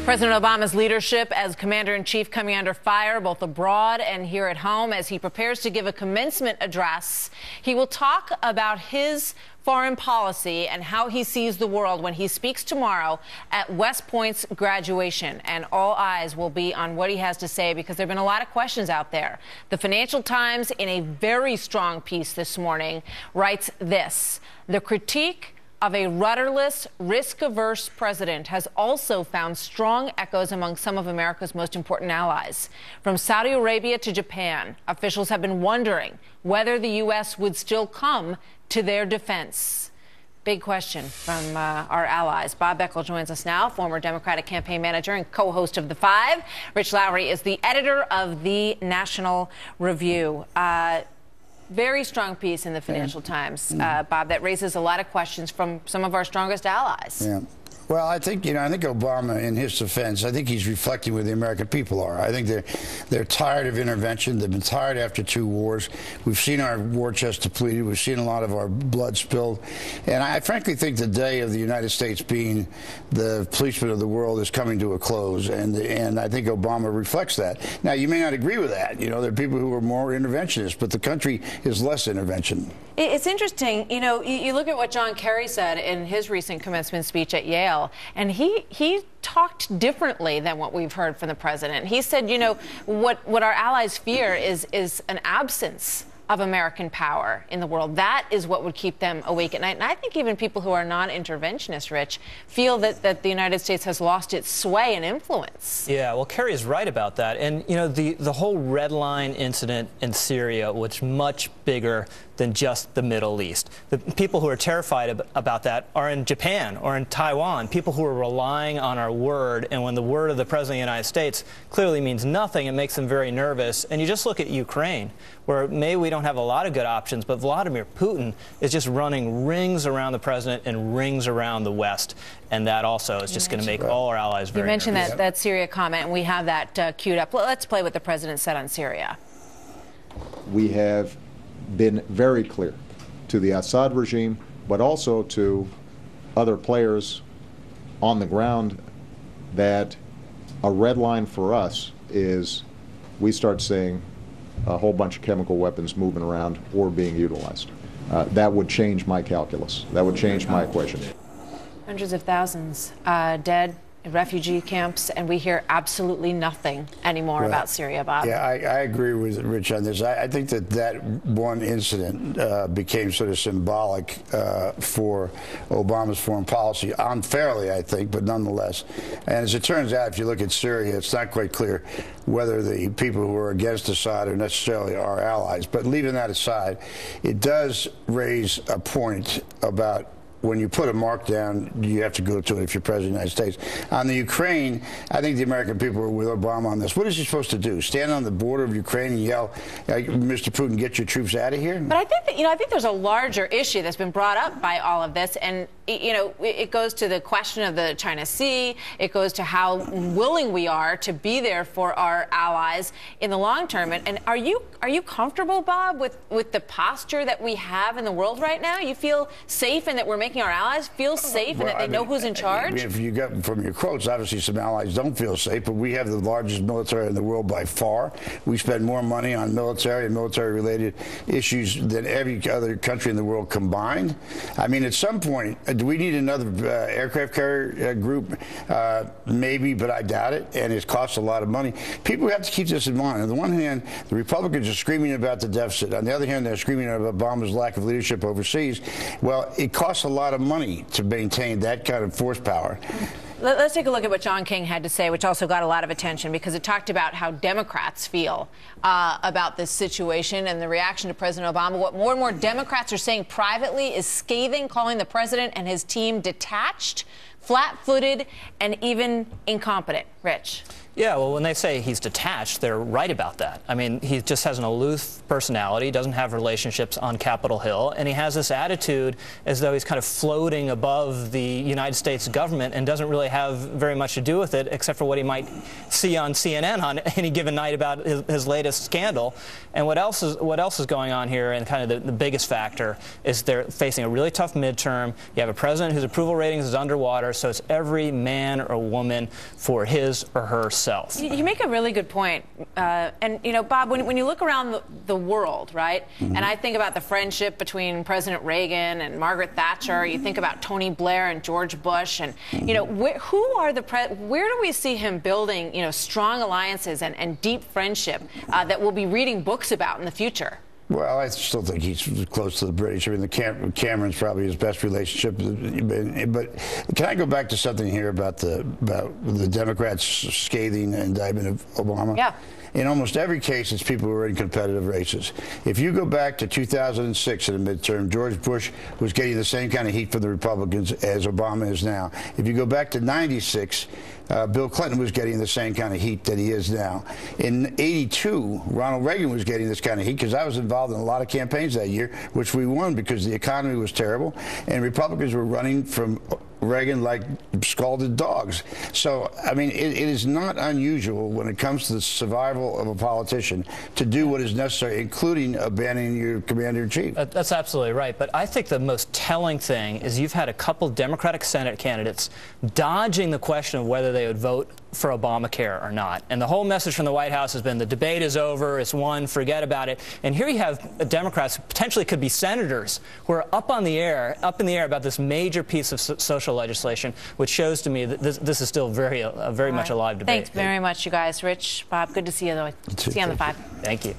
President Obama's leadership as commander-in-chief coming under fire both abroad and here at home as he prepares to give a commencement address. He will talk about his foreign policy and how he sees the world when he speaks tomorrow at West Point's graduation. And all eyes will be on what he has to say because there have been a lot of questions out there. The Financial Times, in a very strong piece this morning, writes this: the critique of a rudderless, risk-averse president has also found strong echoes among some of America's most important allies. From Saudi Arabia to Japan, officials have been wondering whether the U.S. would still come to their defense. Big question from our allies. Bob Beckel joins us now, former Democratic campaign manager and co-host of The Five. Rich Lowry is the editor of the National Review. Very strong piece in the Financial Times, Bob, that raises a lot of questions from some of our strongest allies. Yeah. Well, I think Obama, in his defense, I think he's reflecting where the American people are. I think they're tired of intervention. They've been tired after 2 wars. We've seen our war chest depleted. We've seen a lot of our blood spilled. And I frankly think the day of the United States being the policeman of the world is coming to a close. And I think Obama reflects that. Now, you may not agree with that. You know, there are people who are more interventionist, but the country is less intervention. It's interesting. You know, you look at what John Kerry said in his recent commencement speech at Yale. And he talked differently than what we've heard from the president. He said, you know, what our allies fear is an absence of American power in the world. That is what would keep them awake at night. And I think even people who are non-interventionist, Rich, feel that the United States has lost its sway and influence. Yeah, well, Kerry is right about that. And, you know, the whole Red Line incident in Syria was much bigger than just the Middle East. The people who are terrified about that are in Japan or in Taiwan, people who are relying on our word. And when the word of the President of the United States clearly means nothing, it makes them very nervous. And you just look at Ukraine, where maybe we don't have a lot of good options, but Vladimir Putin is just running rings around the president and rings around the West. And that also is just going to make all our allies very nervous. You mentioned that Syria comment, and we have that queued up. Let's play what the president said on Syria. We have been very clear to the Assad regime, but also to other players on the ground, that a red line for us is we start seeing a whole bunch of chemical weapons moving around or being utilized. That would change my calculus. That would change my equation. Hundreds of thousands dead in refugee camps, and we hear absolutely nothing anymore about Syria, Bob. Yeah, I agree with Rich on this. I think that one incident became sort of symbolic for Obama's foreign policy, unfairly, I think, but nonetheless. And as it turns out, if you look at Syria, it's not quite clear whether the people who are against Assad are necessarily our allies. But leaving that aside, it does raise a point about when you put a mark down, you have to go to it if you're president of the United States. On the Ukraine, I think the American people are with Obama on this. What is he supposed to do? Stand on the border of Ukraine and yell, Mr. Putin, get your troops out of here? But I think that, I think there's a larger issue that's been brought up by all of this, and it goes to the question of the China Sea. It goes to how willing we are to be there for our allies in the long term. And are you comfortable, Bob, with the posture that we have in the world right now? You feel safe in that we're making our allies feel safe and that they know who's in charge? If you get from your quotes, obviously some allies don't feel safe, but we have the largest military in the world by far. We spend more money on military and military-related issues than every other country in the world combined. I mean, at some point, do we need another aircraft carrier group? Maybe, but I doubt it, and it costs a lot of money. People have to keep this in mind. On the one hand, the Republicans are screaming about the deficit. On the other hand, they're screaming about Obama's lack of leadership overseas. Well, it costs a lot of money to maintain that kind of force power. Let's take a look at what John King had to say, which also got a lot of attention because it talked about how Democrats feel about this situation and the reaction to President Obama. What more and more Democrats are saying privately is scathing, calling the president and his team detached, flat-footed, and even incompetent. Rich. Yeah, well, when they say he's detached, they're right about that. I mean, he just has an aloof personality, doesn't have relationships on Capitol Hill, and he has this attitude as though he's kind of floating above the United States government and doesn't really have very much to do with it, except for what he might see on CNN on any given night about his latest scandal. And what else is going on here, and kind of the biggest factor, is they're facing a really tough midterm. You have a president whose approval ratings is underwater, so it's every man or woman for his or herself. You make a really good point. And, you know, Bob, when you look around the world, right, and I think about the friendship between President Reagan and Margaret Thatcher, you think about Tony Blair and George Bush, and, you know, where do we see him building, you know, strong alliances and deep friendship that we'll be reading books about in the future? Well, I still think he's close to the British. I mean, the Cameron's probably his best relationship. But can I go back to something here about the Democrats' scathing indictment of Obama? Yeah. In almost every case, it's people who are in competitive races. If you go back to 2006 in the midterm, George Bush was getting the same kind of heat from the Republicans as Obama is now. If you go back to 96, Bill Clinton was getting the same kind of heat that he is now. In 82, Ronald Reagan was getting this kind of heat because I was involved in a lot of campaigns that year, which we won because the economy was terrible, and Republicans were running from Reagan like scalded dogs. So, I mean, it is not unusual when it comes to the survival of a politician to do what is necessary, including abandoning your commander-in-chief. That's absolutely right. But I think the most telling thing is you've had a couple Democratic Senate candidates dodging the question of whether they would vote for Obamacare or not. And the whole message from the White House has been the debate is over, it's won, forget about it. And here you have Democrats who potentially could be senators who are up in the air about this major piece of social legislation, which shows to me that this is still very much a live debate. Thanks very much, you guys. Rich, Bob, good to see you, though. See you on the 5. Thank you.